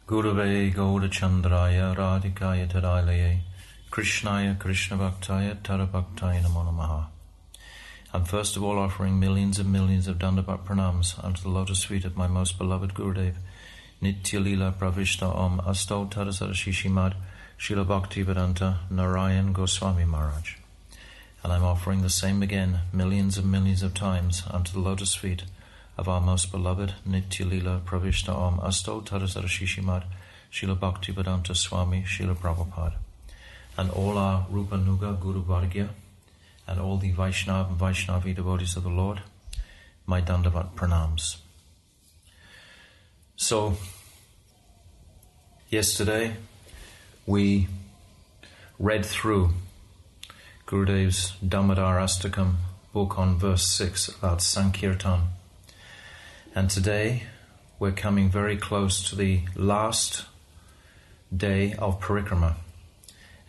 Gurave Gaurachandraya Radhikaya Tadalaye Krishnaya Krishna Bhaktaya Tarabhaktaya Namo Namaha. I'm first of all offering millions and millions of Dandavat pranams unto the lotus feet of my most beloved Gurudev, Nitya Lila Pravishta Om Asto Tadasara Shishimad Srila Bhaktivedanta Narayan Goswami Maharaj. And I'm offering the same again millions and millions of times unto the lotus feet of our most beloved Nitya Lila Pravishta Om Asto Tadasara Shishimad Srila Bhaktivedanta Swami Srila Prabhupada. And all our Rupa Nuga Guru Vargya and all the Vaishnava and Vaishnavi devotees of the Lord, my Dandavat pranams. So, yesterday we read through Gurudev's Damodar Astakam book on verse 6 about Sankirtan. And today we're coming very close to the last day of Parikrama.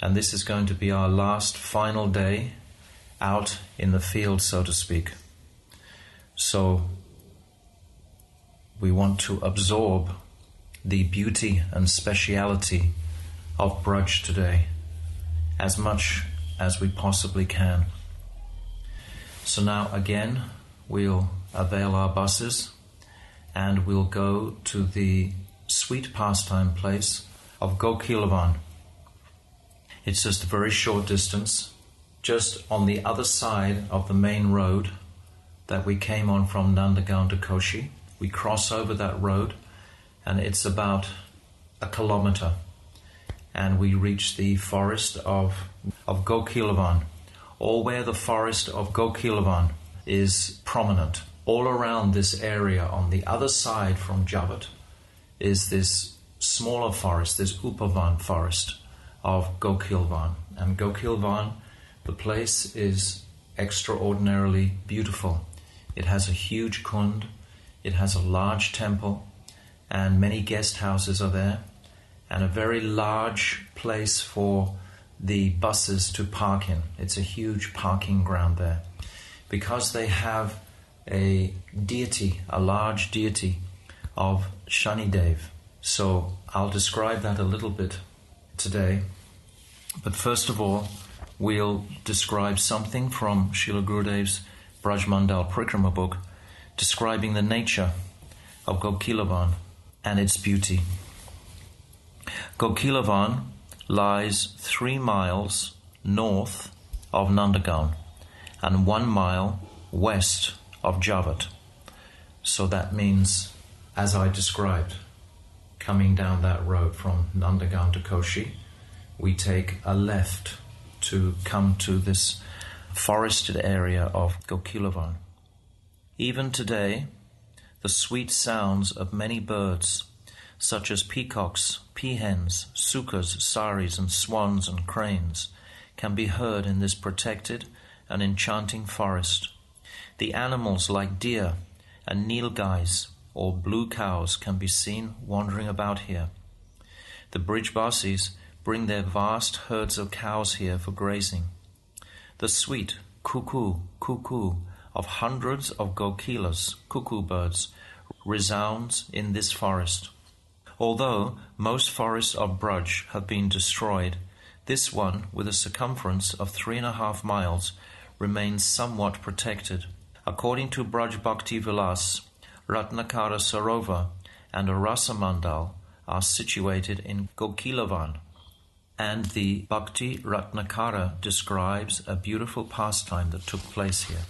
And this is going to be our last final day out in the field, so to speak. So we want to absorb the beauty and speciality of Braj today as much as we possibly can. So now again we'll avail our buses and we'll go to the sweet pastime place of Kokilavana. It's just a very short distance, just on the other side of the main road that we came on from Nandagaon to Koshi. We cross over that road and it's about a kilometer and we reach the forest of Kokilavana, or where the forest of Kokilavana is prominent. All around this area on the other side from Javata is this smaller forest, this Upavan forest of Kokilvana. And Kokilvana, the place is extraordinarily beautiful. It has a huge kund, it has a large temple, and many guest houses are there, and a very large place for the buses to park in. It's a huge parking ground there. Because they have a deity, a large deity of Shanidev. So I'll describe that a little bit today. But first of all, we'll describe something from Srila Gurudev's VRAJA-MANDAL Parikrama book, describing the nature of Kokilavana and its beauty. Kokilavana lies 3 miles north of Nandagaon and 1 mile west of Javata. So that means, as I described, coming down that road from Nandagaon to Koshi, we take a left to come to this forested area of Kokilavana. Even today, the sweet sounds of many birds, such as peacocks, peahens, sukas, saris, and swans and cranes, can be heard in this protected and enchanting forest. The animals like deer and nilgais, or blue cows, can be seen wandering about here. The Brijbasis bring their vast herds of cows here for grazing. The sweet cuckoo of hundreds of Kokilas, cuckoo birds, resounds in this forest. Although most forests of Braj have been destroyed, this one, with a circumference of 3.5 miles, remains somewhat protected. According to Braj Bhakti Vilas, Ratnakara Sarovar and a VRAJA-MANDAL are situated in Kokilavana, and the Bhakti Ratnakara describes a beautiful pastime that took place here.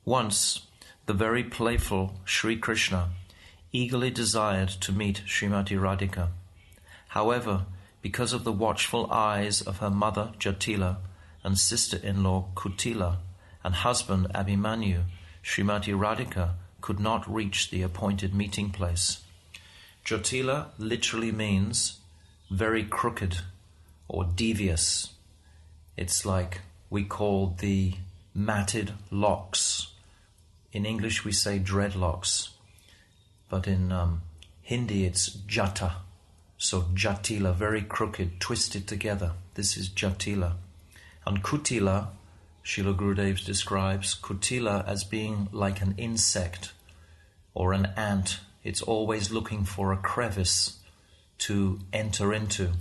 Once, the very playful Sri Krishna eagerly desired to meet Srimati Radhika. However, because of the watchful eyes of her mother Jatila and sister-in-law Kutila and husband Abhimanyu, Srimati Radhika could not reach the appointed meeting place. Jatila literally means very crooked or devious. It's like we call the matted locks. In English we say dreadlocks, but in Hindi it's jata. So Jatila, very crooked, twisted together. This is Jatila. And Kutila, Srila Gurudev describes Kutila as being like an insect or an ant. It's always looking for a crevice to enter into.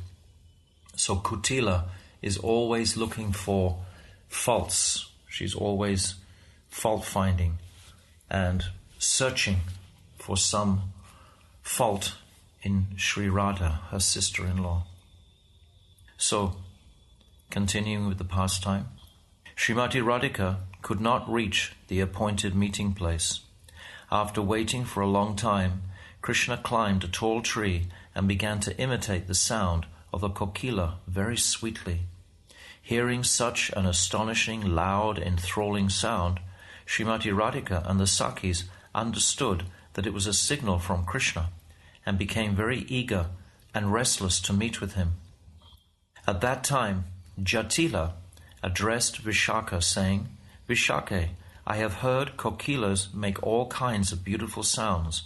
So Kutila is always looking for faults. She's always fault-finding and searching for some fault in Sri Radha, her sister-in-law. So, continuing with the pastime, Srimati Radhika could not reach the appointed meeting place. After waiting for a long time, Krishna climbed a tall tree and began to imitate the sound of the kokila very sweetly. Hearing such an astonishing, loud, enthralling sound, Srimati Radhika and the Sakhis understood that it was a signal from Krishna and became very eager and restless to meet with him. At that time, Jatila addressed Vishaka, saying, "Vishake, I have heard kokilas make all kinds of beautiful sounds,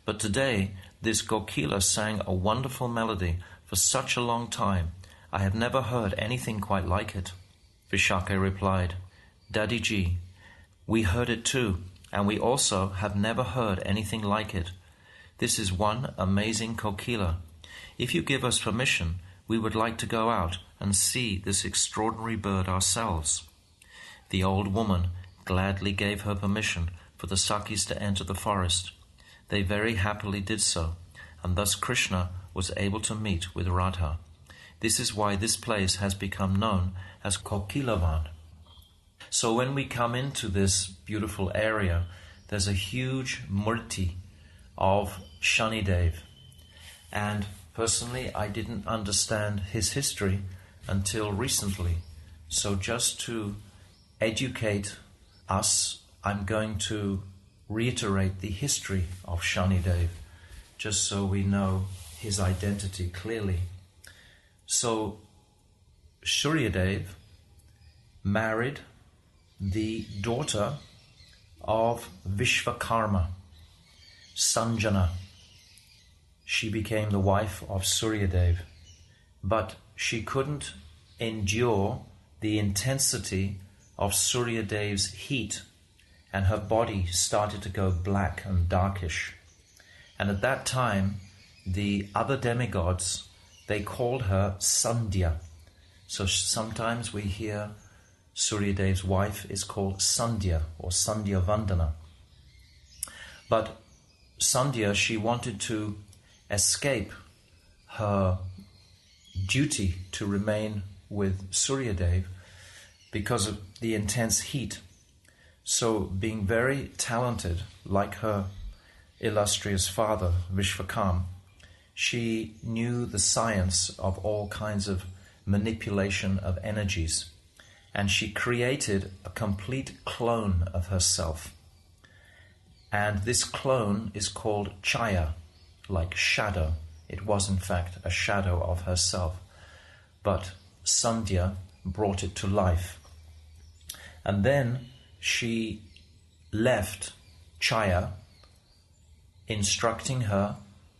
but today this kokila sang a wonderful melody for such a long time. I have never heard anything quite like it." Vishaka replied, "Dadiji, we heard it too, and we also have never heard anything like it. This is one amazing kokila. If you give us permission, we would like to go out and see this extraordinary bird ourselves." The old woman gladly gave her permission for the Sakhis to enter the forest. They very happily did so, and thus Krishna was able to meet with Radha. This is why this place has become known as Kokilavana. So when we come into this beautiful area, there's a huge murti of Shanidev. And personally, I didn't understand his history until recently. So just to educate us, I'm going to reiterate the history of Shanidev, just so we know his identity clearly. So Suryadev married the daughter of Vishvakarma, Sanjana. She became the wife of Suryadev, but she couldn't endure the intensity of Suryadev's heat, and her body started to go black and darkish. And at that time, the other demigods, they called her Sandhya. So sometimes we hear Suryadev's wife is called Sandhya or Sandhya Vandana. But Sandhya, she wanted to escape her duty to remain with Suryadev because of the intense heat. So being very talented, like her illustrious father, Vishvakarma, she knew the science of all kinds of manipulation of energies, and she created a complete clone of herself. And this clone is called Chaya, like shadow. It was in fact a shadow of herself, but Sandhya brought it to life. And then she left Chaya, instructing her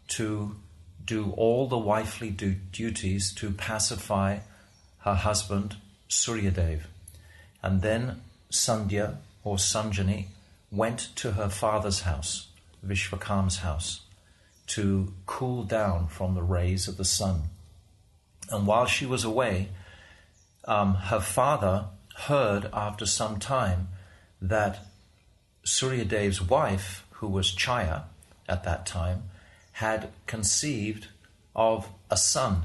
to do all the wifely duties to pacify her husband Suryadev. And then Sandhya or Sanjani went to her father's house, Vishvakarma's house, to cool down from the rays of the sun. And while she was away, her father heard after some time that Suryadev's wife, who was Chaya at that time, had conceived of a son.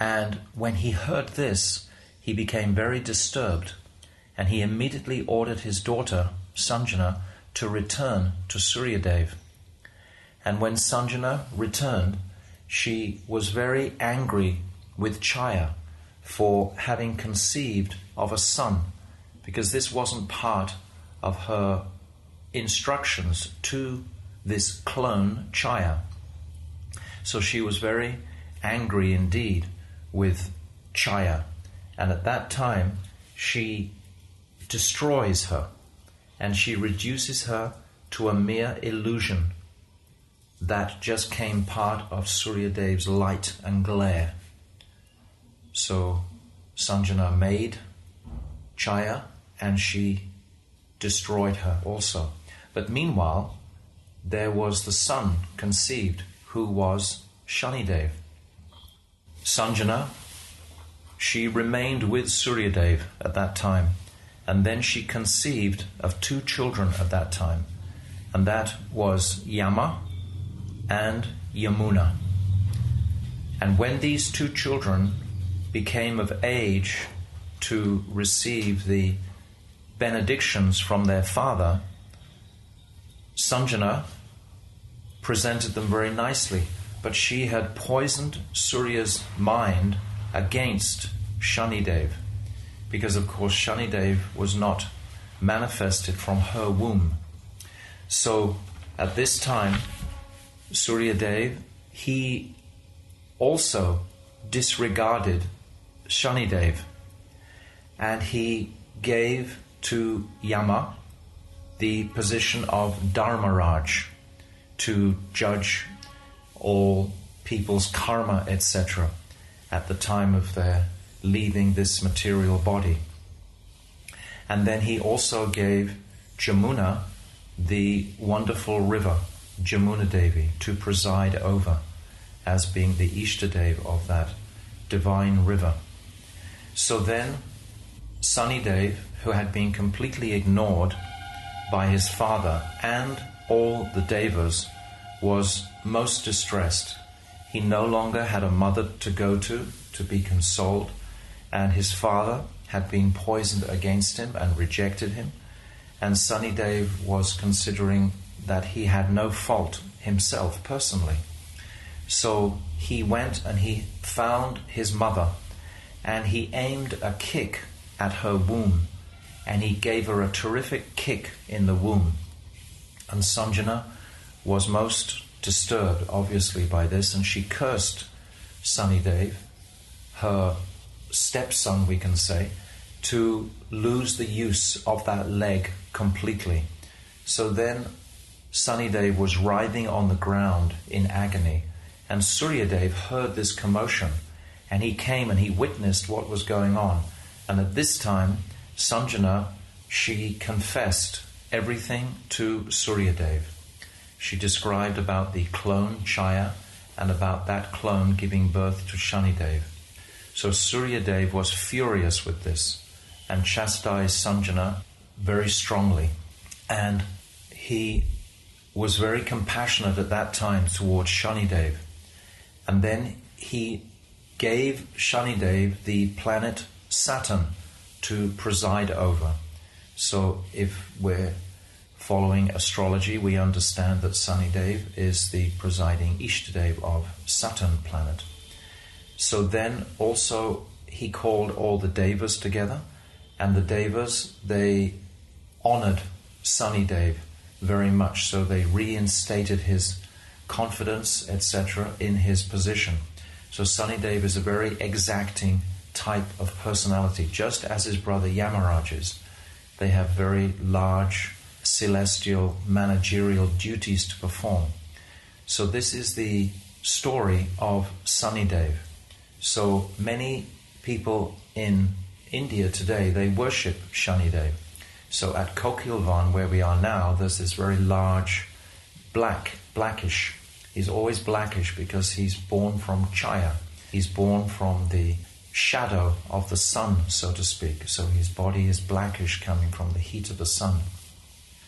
And when he heard this, he became very disturbed, and he immediately ordered his daughter, Sanjana, to return to Suryadev. And when Sanjana returned, she was very angry with Chaya for having conceived of a son, because this wasn't part of her instructions to this clone Chaya. So she was very angry indeed with Chaya, and at that time she destroys her, and she reduces her to a mere illusion that just came part of Suryadev's light and glare. So Sanjana made Chaya, and she destroyed her also. But meanwhile, there was the son conceived, who was Shanidev. Sanjana, she remained with Suryadev at that time, and then she conceived of 2 children at that time, and that was Yama and Yamuna. And when these 2 children became of age to receive the benedictions from their father, Sanjana presented them very nicely, but she had poisoned Surya's mind against Shanidev, because of course Shanidev was not manifested from her womb. So at this time, Suryadev, he also disregarded Shanidev, and he gave to Yama the position of Dharmaraj, to judge all people's karma, etc., at the time of their leaving this material body. And then he also gave Jamuna the wonderful river, Jamuna Devi, to preside over, as being the Ishtadev of that divine river. So then Sanidev, who had been completely ignored by his father and all the Devas, was most distressed. He no longer had a mother to go to be consoled, and his father had been poisoned against him and rejected him, and Sanidev was considering that he had no fault himself personally. So he went and he found his mother, and he aimed a kick at her womb, and he gave her a terrific kick in the womb. And Sanjana was most disturbed, obviously, by this, and she cursed Sanidev, her stepson, we can say, to lose the use of that leg completely. So then Sanidev was writhing on the ground in agony, and Suryadev heard this commotion, and he came and he witnessed what was going on. And at this time, Sanjana, she confessed everything to Suryadev. She described about the clone Chaya and about that clone giving birth to Shanidev. So Suryadev was furious with this and chastised Sanjana very strongly. And he was very compassionate at that time towards Shanidev. And then he gave Shanidev the planet Saturn to preside over. So if we're following astrology, we understand that Sanidev is the presiding Ishtadev of Saturn planet. So then also he called all the Devas together, and the Devas, they honored Sanidev very much, so they reinstated his confidence, etc., in his position. So Sanidev is a very exacting type of personality, just as his brother Yamaraj is. They have very large celestial managerial duties to perform. So this is the story of Sanidev. So many people in India today, they worship Shanidev. So at Kokilvana, where we are now, there's this very large blackish. He's always blackish because he's born from Chaya. He's born from the shadow of the sun, so to speak. So his body is blackish, coming from the heat of the sun.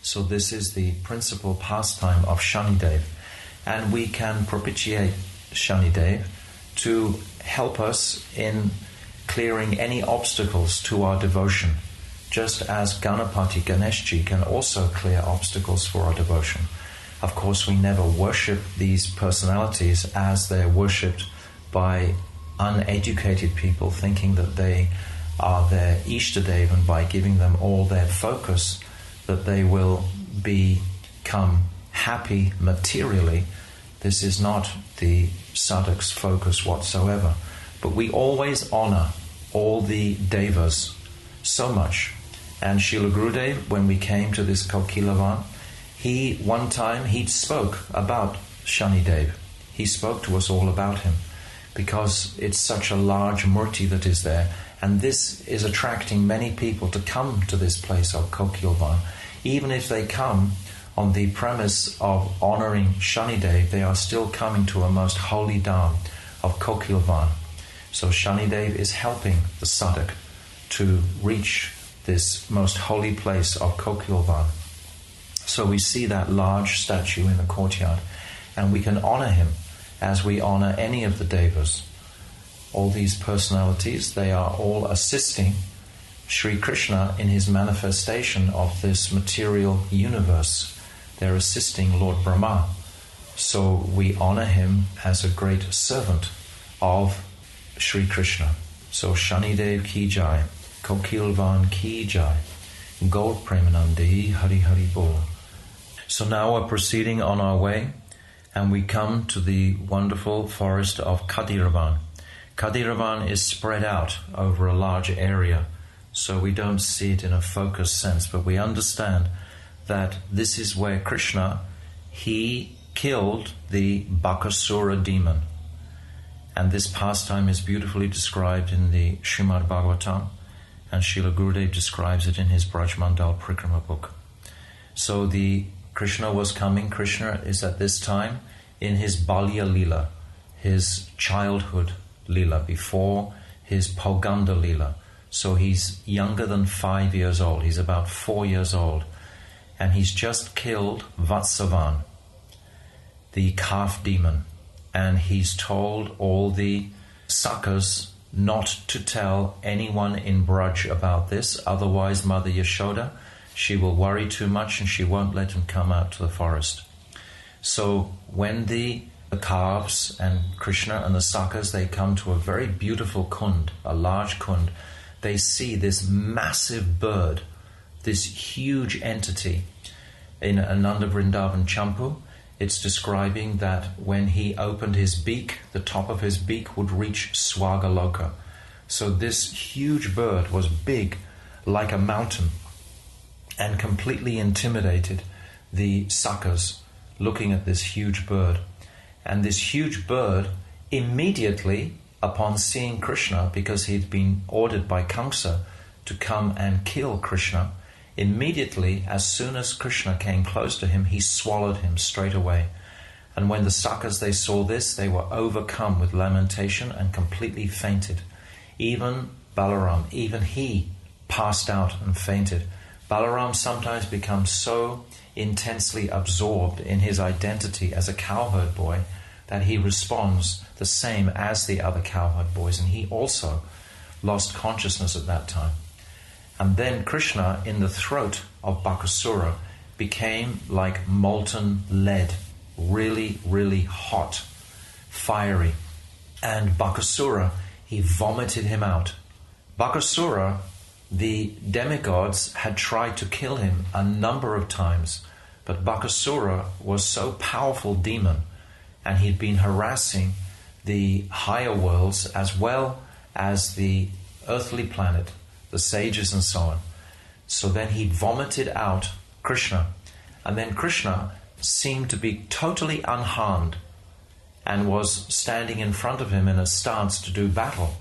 So this is the principal pastime of Shanidev. And we can propitiate Shanidev to help us in clearing any obstacles to our devotion, just as Ganapati Ganeshji can also clear obstacles for our devotion. Of course, we never worship these personalities as they're worshipped by uneducated people, thinking that they are their Ishtadev, and by giving them all their focus, that they will become happy materially. This is not the sadhak's focus whatsoever. But we always honor all the devas so much. And Srila Gurudev, when we came to this Kokilavana, one time he spoke about Shanidev. He spoke to us all about him, because it's such a large murti that is there. And this is attracting many people to come to this place of Kokilvana. Even if they come on the premise of honoring Shanidev, they are still coming to a most holy dham of Kokilvana. So Shanidev is helping the sadhak to reach this most holy place of Kokilvana. So we see that large statue in the courtyard, and we can honor him as we honor any of the devas. All these personalities, they are all assisting Sri Krishna in his manifestation of this material universe. They're assisting Lord Brahma. So we honor him as a great servant of Sri Krishna. So Shanidev ki jai, Kokilvan ki jai, Gaur Premanandi Hari Hari Bol. So now we're proceeding on our way, and we come to the wonderful forest of Khadirvana. Khadirvana is spread out over a large area, so we don't see it in a focused sense, but we understand that this is where Krishna, he killed the Bakasura demon. And this pastime is beautifully described in the Srimad Bhagavatam, and Srila Gurudev describes it in his VRAJA-MANDAL PARIKRAMA book. So the Krishna was coming. Krishna is at this time in his Balya Leela, his childhood Leela, before his Pauganda Leela. So he's younger than 5 years old. He's about 4 years old. And he's just killed Vatsavan, the calf demon. And he's told all the sakas not to tell anyone in Braj about this, otherwise Mother Yashoda, she will worry too much and she won't let him come out to the forest. So when the calves and Krishna and the sakas, they come to a very beautiful kund, a large kund, they see this massive bird, this huge entity. In Ananda Vrindavan Champu, it's describing that when he opened his beak, the top of his beak would reach Swagaloka. So this huge bird was big like a mountain and completely intimidated the sakas looking at this huge bird. And this huge bird immediately, upon seeing Krishna, because he'd been ordered by Kamsa to come and kill Krishna, immediately, as soon as Krishna came close to him, he swallowed him straight away. And when the sakas, they saw this, they were overcome with lamentation and completely fainted. Even Balaram, even he passed out and fainted. Balaram sometimes becomes so intensely absorbed in his identity as a cowherd boy that he responds the same as the other cowherd boys, and he also lost consciousness at that time. And then Krishna, in the throat of Bakasura, became like molten lead, really, really hot, fiery. And Bakasura, he vomited him out. Bakasura, the demigods had tried to kill him a number of times, but Bakasura was so powerful demon, and he'd been harassing the higher worlds as well as the earthly planet, the sages and so on. So then he vomited out Krishna, and then Krishna seemed to be totally unharmed and was standing in front of him in a stance to do battle.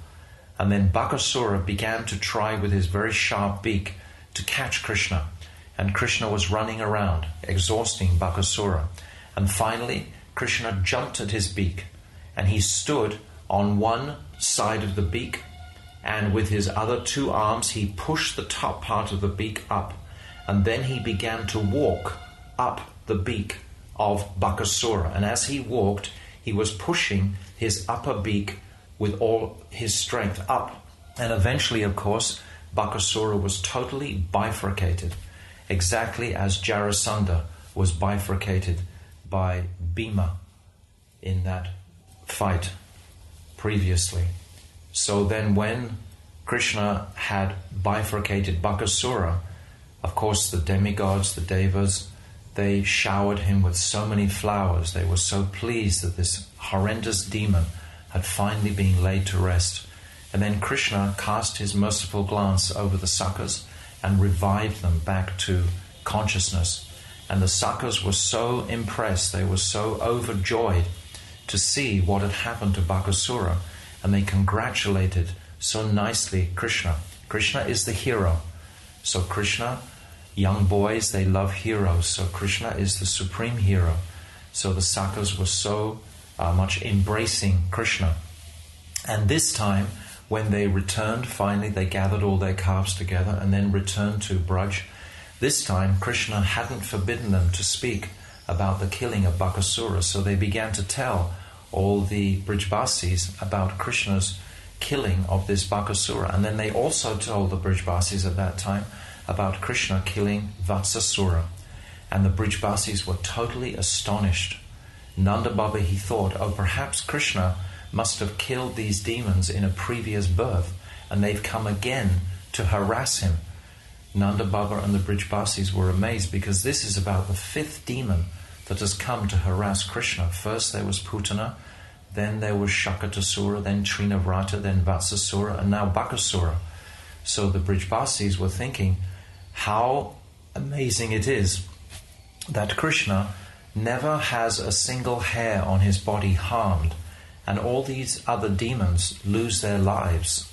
And then Bakasura began to try with his very sharp beak to catch Krishna, and Krishna was running around, exhausting Bakasura. And finally, Krishna jumped at his beak, and he stood on one side of the beak, and with his other two arms he pushed the top part of the beak up, and then he began to walk up the beak of Bakasura. And as he walked, he was pushing his upper beak with all his strength up. And eventually, of course, Bakasura was totally bifurcated, exactly as Jarasandha was bifurcated by Bhima in that fight previously. So then when Krishna had bifurcated Bakasura, of course the demigods, the devas, they showered him with so many flowers. They were so pleased that this horrendous demon had finally been laid to rest. And then Krishna cast his merciful glance over the sakas and revived them back to consciousness. And the sakas were so impressed, they were so overjoyed to see what had happened to Bakasura, and they congratulated so nicely Krishna. Krishna is the hero. So Krishna, young boys, they love heroes, so Krishna is the supreme hero. So the Sakhas were so much embracing Krishna. And this time, when they returned, finally they gathered all their calves together and then returned to Braj. This time, Krishna hadn't forbidden them to speak about the killing of Bakasura, so they began to tell all the Brijbasis about Krishna's killing of this Bakasura. And then they also told the Brijbasis at that time about Krishna killing Vatsasura. And the Brijbasis were totally astonished. Nanda Baba, he thought, oh, perhaps Krishna must have killed these demons in a previous birth, and they've come again to harass him. Nanda Baba and the Brijbasis were amazed, because this is about the 5th demon that has come to harass Krishna. First there was Putana, then there was Shakatasura, then Trinavrata, then Vatsasura, and now Bakasura. So the Brijbasis were thinking how amazing it is that Krishna never has a single hair on his body harmed, and all these other demons lose their lives.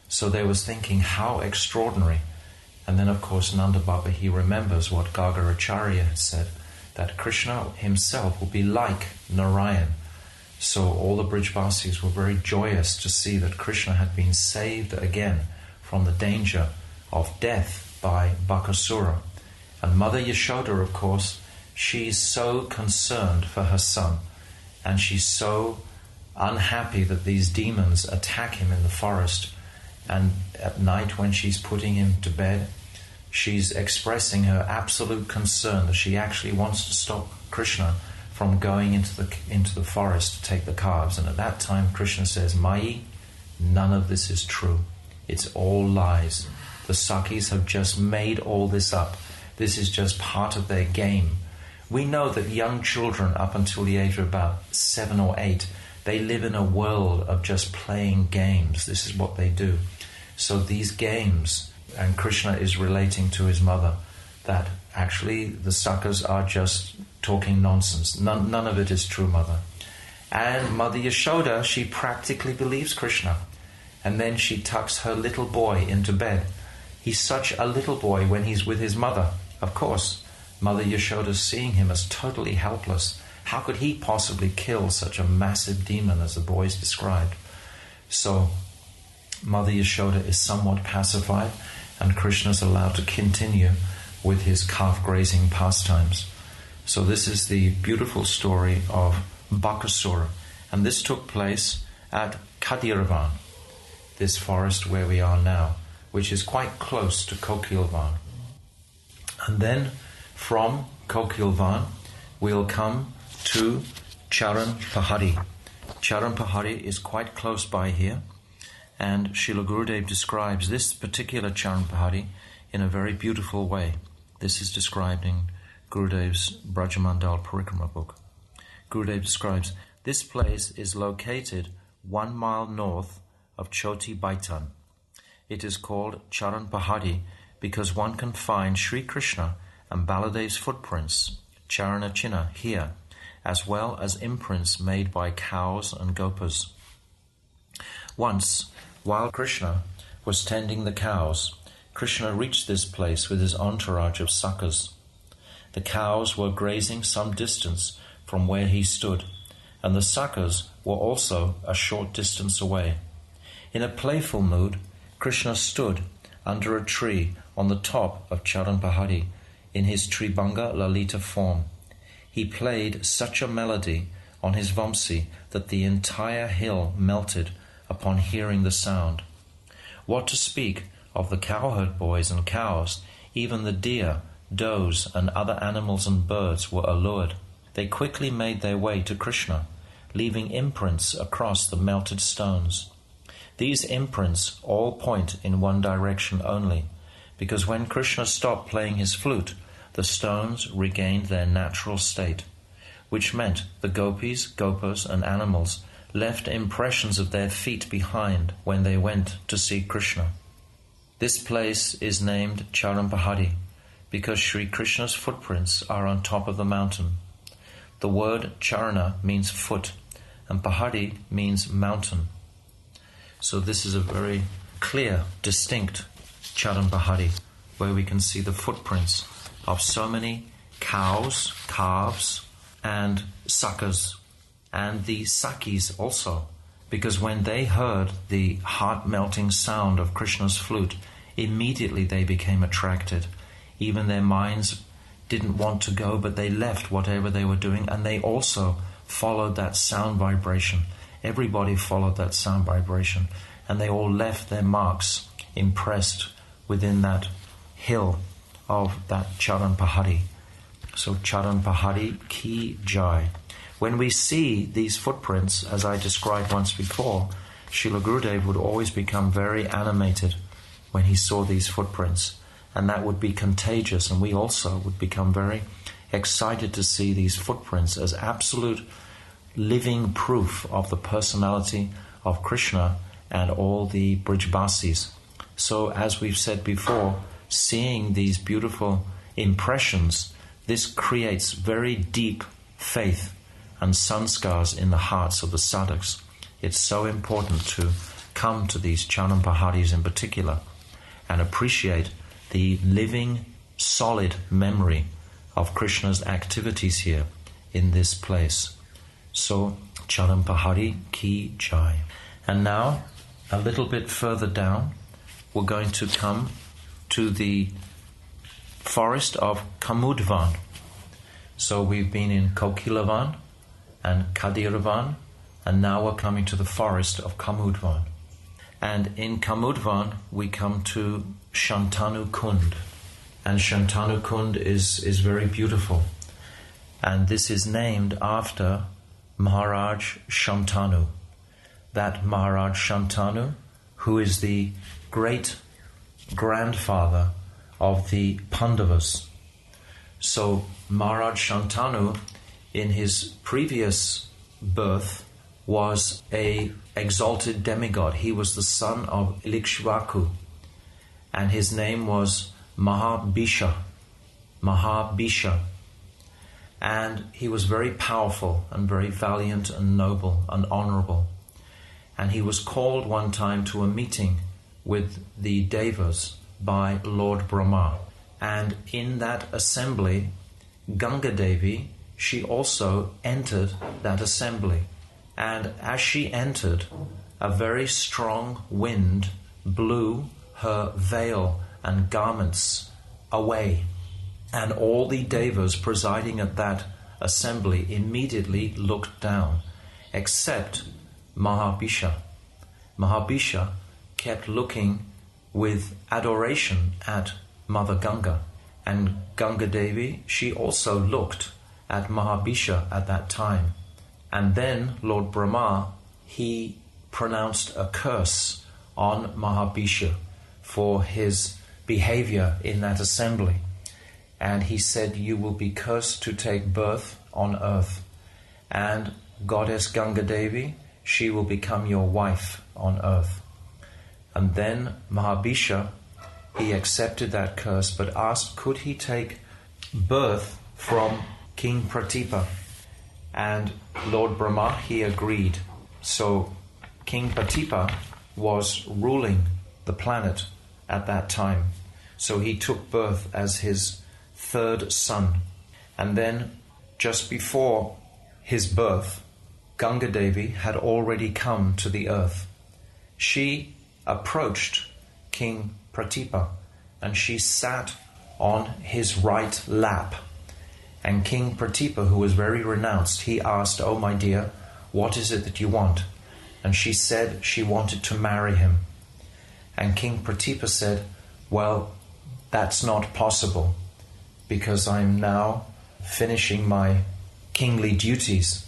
So they was thinking how extraordinary. And then of course Nanda Baba, he remembers what Gagaracharya had said, that Krishna himself will be like Narayan. So all the Brijbasis were very joyous to see that Krishna had been saved again from the danger of death by Bakasura. And Mother Yashoda, of course, she's so concerned for her son, and she's so unhappy that these demons attack him in the forest. And at night when she's putting him to bed, she's expressing her absolute concern that she actually wants to stop Krishna from going into the forest to take the calves. And at that time Krishna says, Mai, none of this is true. It's all lies. The Sakhis have just made all this up. This is just part of their game. We know that young children up until the age of about 7 or 8, they live in a world of just playing games. This is what they do. So these games, and Krishna is relating to his mother, that actually the Sakhas are just talking nonsense. None of it is true, Mother. And Mother Yashoda, she practically believes Krishna. And then she tucks her little boy into bed. He's such a little boy when he's with his mother. Of course, Mother Yashoda's seeing him as totally helpless. How could he possibly kill such a massive demon as the boys described? So Mother Yashoda is somewhat pacified, and Krishna is allowed to continue with his calf grazing pastimes. So this is the beautiful story of Bakasura, and this took place at Khadirvana, this forest where we are now, which is quite close to Kokilvana. And then from Kokilvana we'll come to Caran-pahadi. Caran-pahadi is quite close by here, and Srila Gurudev describes this particular Caran-pahadi in a very beautiful way. This is described in Gurudev's VRAJA-MANDAL PARIKRAMA book. Gurudev describes, this place is located 1 mile north of Choti Baithana. It is called Caran-pahadi because one can find Sri Krishna and Baladev's footprints, Charana-chinna, here, as well as imprints made by cows and gopas. Once, while Krishna was tending the cows, Krishna reached this place with his entourage of Sakhas. The cows were grazing some distance from where he stood, and the Sakhas were also a short distance away. In a playful mood, Krishna stood under a tree on the top of Caran-pahadi in his Tribhanga Lalita form. He played such a melody on his vamsi that the entire hill melted upon hearing the sound. What to speak of the cowherd boys and cows, even the deer, does, and other animals and birds were allured. They quickly made their way to Krishna, leaving imprints across the melted stones. These imprints all point in one direction only, because when Krishna stopped playing his flute, the stones regained their natural state, which meant the gopis, gopas, and animals left impressions of their feet behind when they went to see Krishna. This place is named Caran-pahadi because Sri Krishna's footprints are on top of the mountain. The word Charana means foot, and Pahadi means mountain. So this is a very clear, distinct Caran-pahadi where we can see the footprints of so many cows, calves, and suckers, and the sakis also, because when they heard the heart-melting sound of Krishna's flute, immediately they became attracted. Even their minds didn't want to go, but they left whatever they were doing, and they also followed that sound vibration. Everybody followed that sound vibration, and they all left their marks impressed within that hill of that Caran-pahadi. So Caran-pahadi ki jai. When we see these footprints, as I described once before, Srila Gurudev would always become very animated when he saw these footprints, and that would be contagious, and we also would become very excited to see these footprints as absolute living proof of the personality of Krishna and all the Brijbasis. So as we've said before, seeing these beautiful impressions, this creates very deep faith and sanskars in the hearts of the sadhaks. It's so important to come to these Caran-pahadis in particular and appreciate the living, solid memory of Krishna's activities here in this place. So, Caran-pahadi ki jai. And now, a little bit further down, we're going to come to the forest of Kamudvan. So we've been in Kokilavana and Khadirvana, and now we're coming to the forest of Kamudvan. And in Kamudvan, we come to Santanu Kund. And Santanu Kund is very beautiful. And this is named after Maharaj Santanu. That Maharaj Santanu, who is the great grandfather of the Pandavas. So Maharaj Santanu, in his previous birth, was a exalted demigod. He was the son of Ikshvaku, and his name was Mahabhisha. And he was very powerful and very valiant and noble and honorable. And he was called one time to a meeting with the Devas by Lord Brahma. And in that assembly, Ganga Devi, she also entered that assembly. And as she entered, a very strong wind blew her veil and garments away. And all the Devas presiding at that assembly immediately looked down, except Mahabhisha. Mahabhisha kept looking with adoration at Mother Ganga. And Ganga Devi, she also looked at Mahabhisha at that time. And then Lord Brahma, he pronounced a curse on Mahabhisha for his behavior in that assembly. And he said, "You will be cursed to take birth on earth. And Goddess Ganga Devi, she will become your wife on earth." And then Mahabhisha, he accepted that curse, but asked, could he take birth from King Pratipa? And Lord Brahma, he agreed. So King Pratipa was ruling the planet at that time. So he took birth as his third son. And then, just before his birth, Ganga Devi had already come to the earth. She approached King Pratipa and she sat on his right lap. And King Pratipa, who was very renounced, he asked, "Oh my dear, what is it that you want?" And she said she wanted to marry him. And King Pratipa said, "Well, that's not possible, because I'm now finishing my kingly duties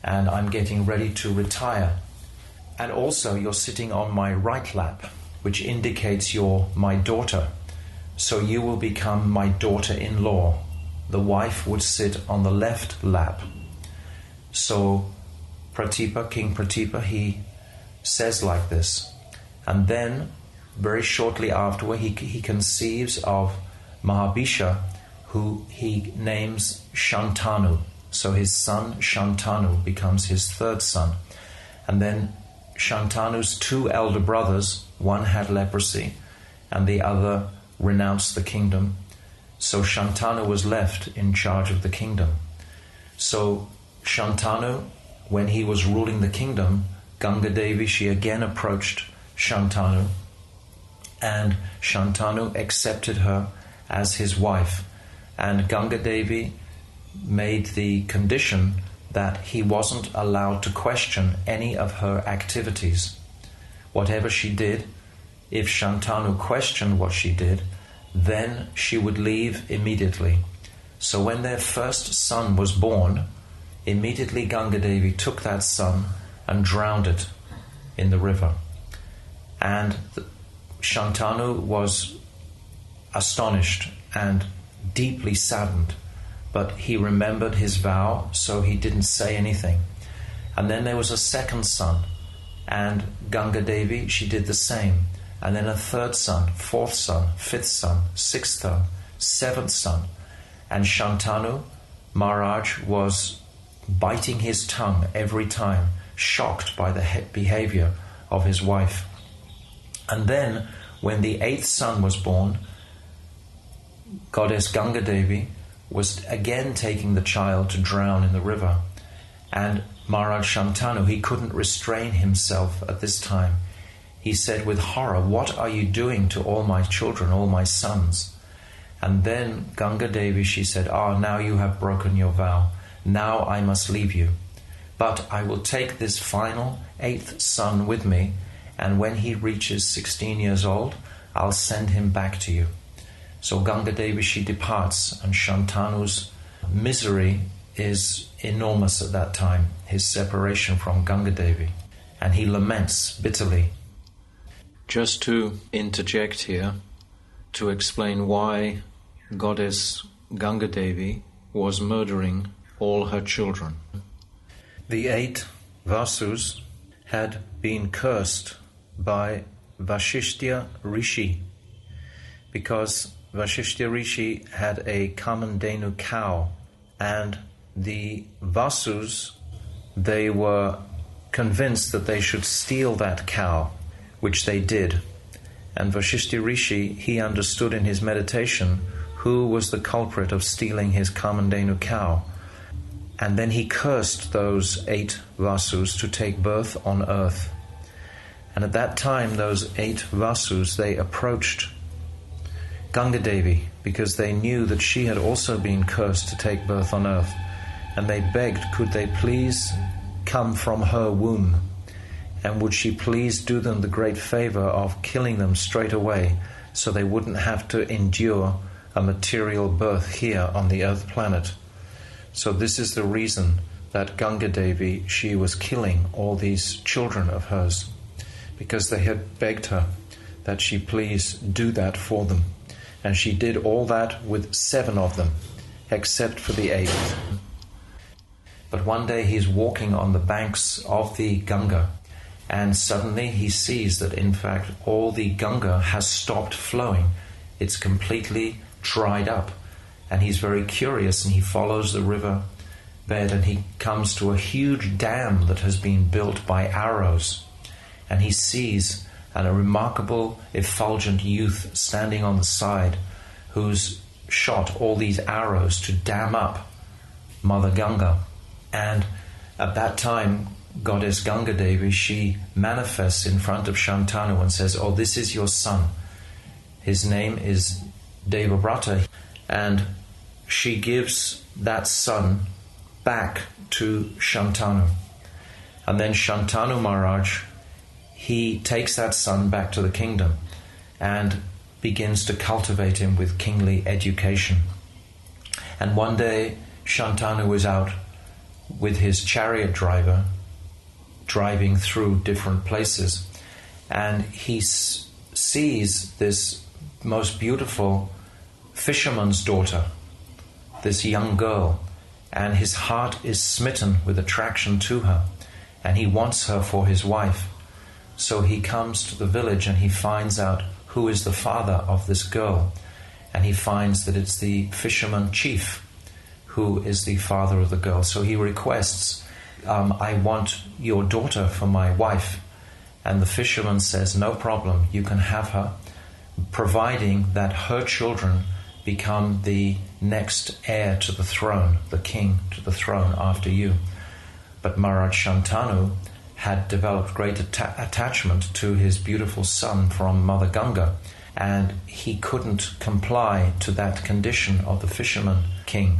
and I'm getting ready to retire. And also you're sitting on my right lap, which indicates you're my daughter. So you will become my daughter-in-law. The wife would sit on the left lap." So Pratipa, King Pratipa, he says like this. And then very shortly afterward he conceives of Mahabhisha, who he names Santanu. So his son Santanu becomes his third son. And then Shantanu's two elder brothers, one had leprosy and the other renounced the kingdom. So Santanu was left in charge of the kingdom. So Santanu, when he was ruling the kingdom, Ganga Devi, she again approached Santanu, and Santanu accepted her as his wife. And Ganga Devi made the condition that he wasn't allowed to question any of her activities. Whatever she did, if Santanu questioned what she did, then she would leave immediately. So when their first son was born, immediately Ganga Devi took that son and drowned it in the river. And Santanu was astonished and deeply saddened, but he remembered his vow, so he didn't say anything. And then there was a second son, and Ganga Devi, she did the same. And then a third son, fourth son, fifth son, sixth son, seventh son. And Santanu Maharaj was biting his tongue every time, shocked by the behavior of his wife. And then, when the eighth son was born, Goddess Ganga Devi was again taking the child to drown in the river. And Maharaj Santanu, he couldn't restrain himself at this time. He said with horror, "What are you doing to all my children, all my sons?" And then Ganga Devi, she said, "Now you have broken your vow. Now I must leave you. But I will take this final eighth son with me, and when he reaches 16 years old, I'll send him back to you." So Ganga Devi, she departs, and Shantanu's misery is enormous at that time, his separation from Ganga Devi, and he laments bitterly. Just to interject here, to explain why Goddess Ganga Devi was murdering all her children. The 8 Vasus had been cursed by Vasishtha Rishi, because Vasishtha Rishi had a Kamandenu cow, and the Vasus, they were convinced that they should steal that cow, which they did. And Vasishtha Rishi, he understood in his meditation who was the culprit of stealing his Kamandenu cow. And then he cursed those 8 Vasus to take birth on earth. And at that time, those 8 Vasus, they approached Ganga Devi, because they knew that she had also been cursed to take birth on earth. And they begged, could they please come from her womb? And would she please do them the great favor of killing them straight away, so they wouldn't have to endure a material birth here on the earth planet? So this is the reason that Ganga Devi, she was killing all these children of hers, because they had begged her that she please do that for them. And she did all that with 7 of them, except for the 8th. But one day he's walking on the banks of the Ganga, and suddenly he sees that in fact all the Ganga has stopped flowing. It's completely dried up. And he's very curious, and he follows the river bed, and he comes to a huge dam that has been built by arrows. And he sees a remarkable, effulgent youth standing on the side, who's shot all these arrows to dam up Mother Ganga. And at that time, Goddess Ganga Devi, she manifests in front of Santanu and says, "Oh, this is your son. His name is Devabrata." And she gives that son back to Santanu. And then Santanu Maharaj, he takes that son back to the kingdom and begins to cultivate him with kingly education. And one day Santanu was out with his chariot driver, driving through different places, and he sees this most beautiful fisherman's daughter, this young girl, and his heart is smitten with attraction to her, and he wants her for his wife. So he comes to the village and he finds out who is the father of this girl, and he finds that it's the fisherman chief who is the father of the girl. So he requests, "I want your daughter for my wife." And the fisherman says, "No problem, you can have her, providing that her children become the next heir to the throne, the king to the throne after you. But Maharaj Santanu had developed great attachment to his beautiful son from Mother Ganga, and he couldn't comply to that condition of the fisherman king.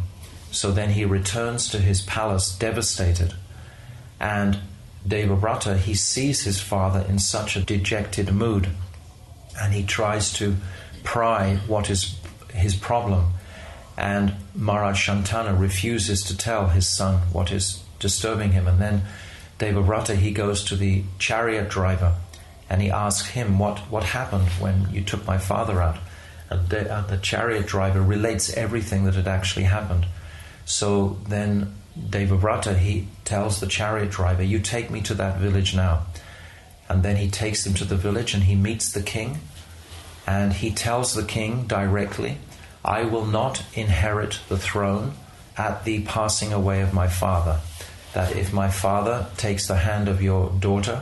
So then he returns to his palace devastated, and Devavrata, he sees his father in such a dejected mood, and he tries to pry what is his problem, and Maharaj Santanu refuses to tell his son what is disturbing him. And then Devavrata, he goes to the chariot driver and he asks him, what happened when you took my father out? And the chariot driver relates everything that had actually happened. So then Devavrata, he tells the chariot driver, you take me to that village now. And then he takes him to the village and he meets the king, and he tells the king directly, I will not inherit the throne at the passing away of my father. That if my father takes the hand of your daughter,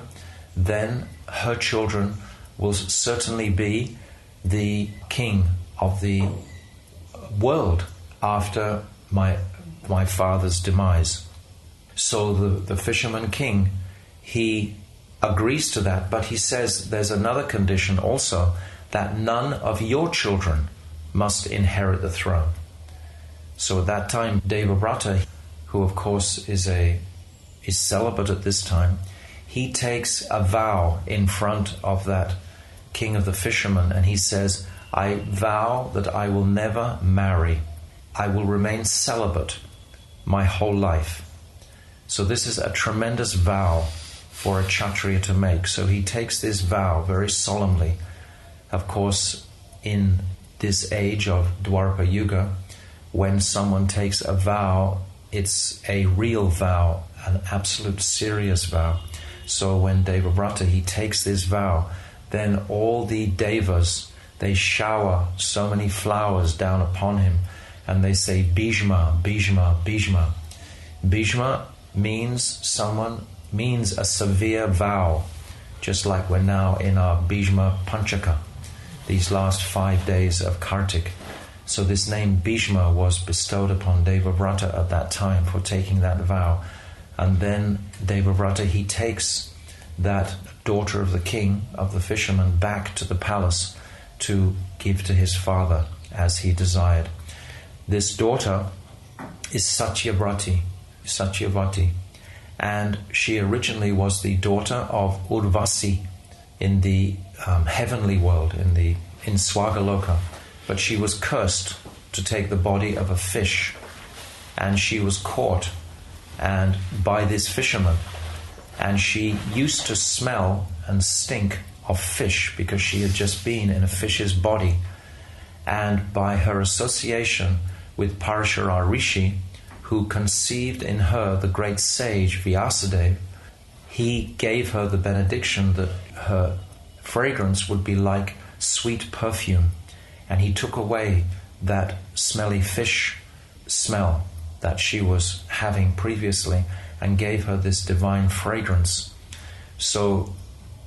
then her children will certainly be the king of the world after my father's demise. So the fisherman king, he agrees to that, but he says there's another condition also, that none of your children must inherit the throne. So at that time, Devavrata, who of course is celibate at this time, he takes a vow in front of that king of the fishermen, and he says, I vow that I will never marry. I will remain celibate my whole life. So this is a tremendous vow for a Kshatriya to make. So he takes this vow very solemnly. Of course, in this age of Dwapara Yuga, when someone takes a vow, it's a real vow, an absolute serious vow. So when Devavrata, he takes this vow, then all the devas, they shower so many flowers down upon him, and they say, Bhishma, Bhishma, Bhishma. Bhishma means a severe vow, just like we're now in our Bhishma Panchaka, these last 5 days of Kartik. So this name Bhishma was bestowed upon Devavrata at that time for taking that vow. And then Devavrata, he takes that daughter of the king, of the fisherman, back to the palace to give to his father as he desired. This daughter is Satyavati, and she originally was the daughter of Urvasi in the heavenly world, in Swagaloka, but she was cursed to take the body of a fish, and she was caught and by this fisherman, and she used to smell and stink of fish because she had just been in a fish's body. And by her association with Parashara Rishi, who conceived in her the great sage Vyasadeva, he gave her the benediction that her fragrance would be like sweet perfume, and he took away that smelly fish smell that she was having previously and gave her this divine fragrance. So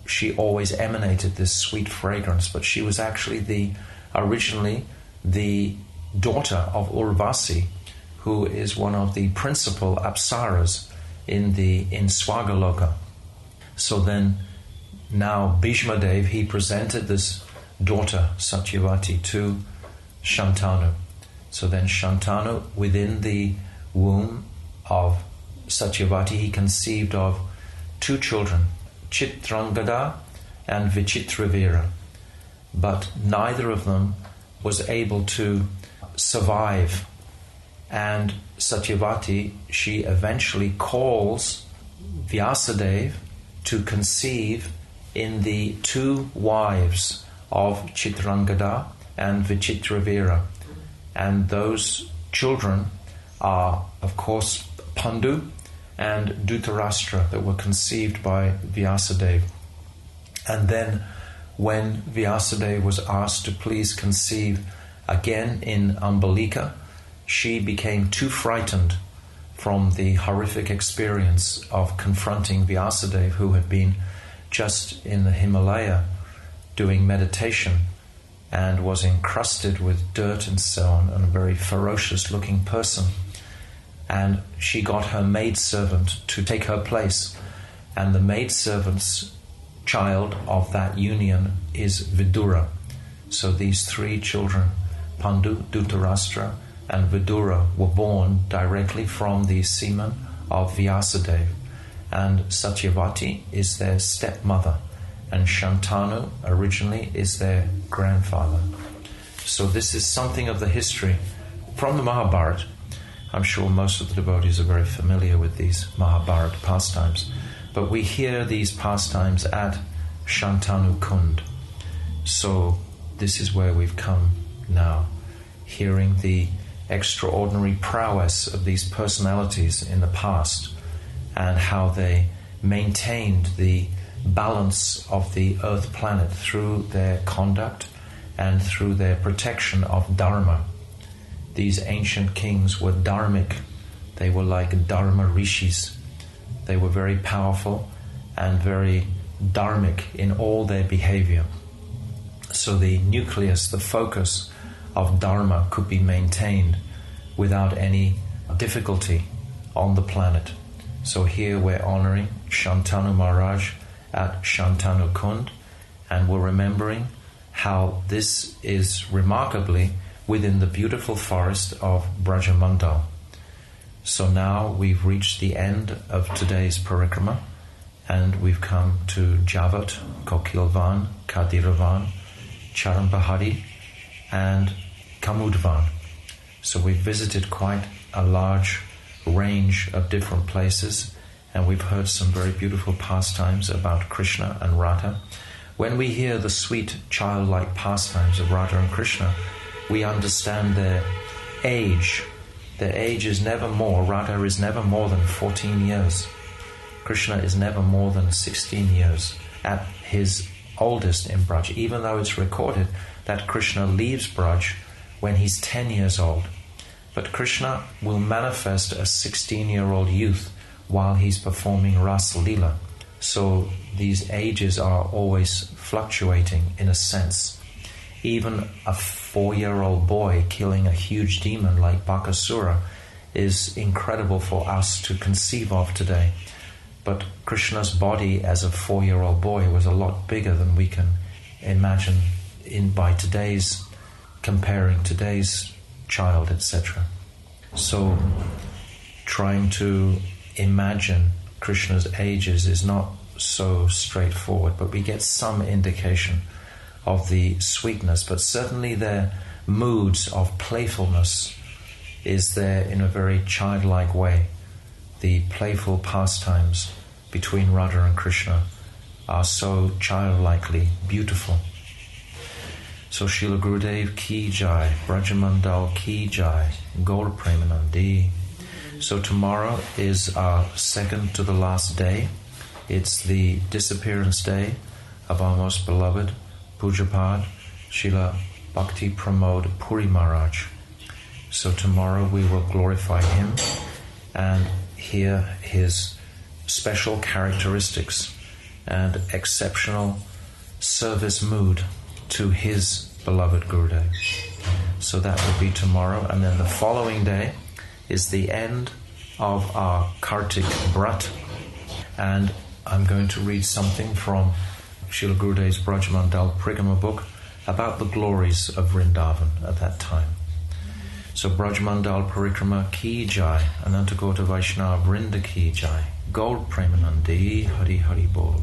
she always emanated this sweet fragrance, but she was actually originally the daughter of Urvasi, who is one of the principal apsaras in Swagaloka. So then now Bhishma Dev, he presented this daughter Satyavati to Shantanu. So then Shantanu, within the womb of Satyavati, he conceived of 2 children, Chitrangada and Vichitravira. But neither of them was able to survive. And Satyavati, she eventually calls Vyasadeva to conceive in the 2 wives of Chitrangada and Vichitravira. And those children are, of course, Pandu and Dhritarashtra, that were conceived by Vyasadeva. And then when Vyasadeva was asked to please conceive again in Ambalika, she became too frightened from the horrific experience of confronting Vyasadeva, who had been just in the Himalaya doing meditation and was encrusted with dirt and so on, and a very ferocious looking person. And she got her maidservant to take her place, and the maidservant's child of that union is Vidura. So these three children, Pandu, Dhritarashtra and Vidura, were born directly from the semen of Vyasadeva, and Satyavati is their stepmother, and Shantanu originally is their grandfather. So this is something of the history from the Mahabharata. I'm sure most of the devotees are very familiar with these Mahabharata pastimes, but we hear these pastimes at Shantanu Kund. So this is where we've come now, hearing the extraordinary prowess of these personalities in the past and how they maintained the balance of the earth planet through their conduct and through their protection of Dharma. These ancient kings were dharmic. They were like Dharma rishis. They were very powerful and very dharmic in all their behavior. So the nucleus, the focus of Dharma could be maintained without any difficulty on the planet. So here we're honoring Shantanu Maharaj at Shantanu Kund, and we're remembering how this is remarkably within the beautiful forest of VRAJA-MANDAL. So now we've reached the end of today's parikrama, and we've come to Javata, Kokilvana, Khadiravana, Caran-pahadi and Kamudvan. So we've visited quite a large range of different places, and we've heard some very beautiful pastimes about Krishna and Radha. When we hear the sweet childlike pastimes of Radha and Krishna, we understand their age. Their age is never more. Radha is never more than 14 years. Krishna is never more than 16 years at his oldest in Braj, even though it's recorded that Krishna leaves Braj when he's 10 years old. But Krishna will manifest a 16-year-old youth while he's performing Rasa Leela. So these ages are always fluctuating in a sense. Even a 4-year-old boy killing a huge demon like Bakasura is incredible for us to conceive of today. But Krishna's body as a 4-year-old boy was a lot bigger than we can imagine by today's, comparing today's child, etc. So trying to imagine Krishna's ages is not so straightforward, but we get some indication of the sweetness, but certainly their moods of playfulness is there in a very childlike way. The playful pastimes between Radha and Krishna are so childlikely beautiful. So Srila Gurudev ki jai, VRAJA-MANDAL ki jai, Gaur Premanandi. So tomorrow is our second to the last day. It's the disappearance day of our most beloved Pujapad, Srila Bhakti Pramod Puri Maharaj. So tomorrow we will glorify him and hear his special characteristics and exceptional service mood to his beloved Gurudev. So that will be tomorrow, and then the following day is the end of our Kartik Brat, and I'm going to read something from Srila Gurudev's VRAJA-MANDAL Parikrama book about the glories of Vrindavan at that time. So VRAJA-MANDAL Parikrama ki jai, Anantagota Vaishnava Vrinda ki jai, Gaur Premanandi, Hari Hari Bol.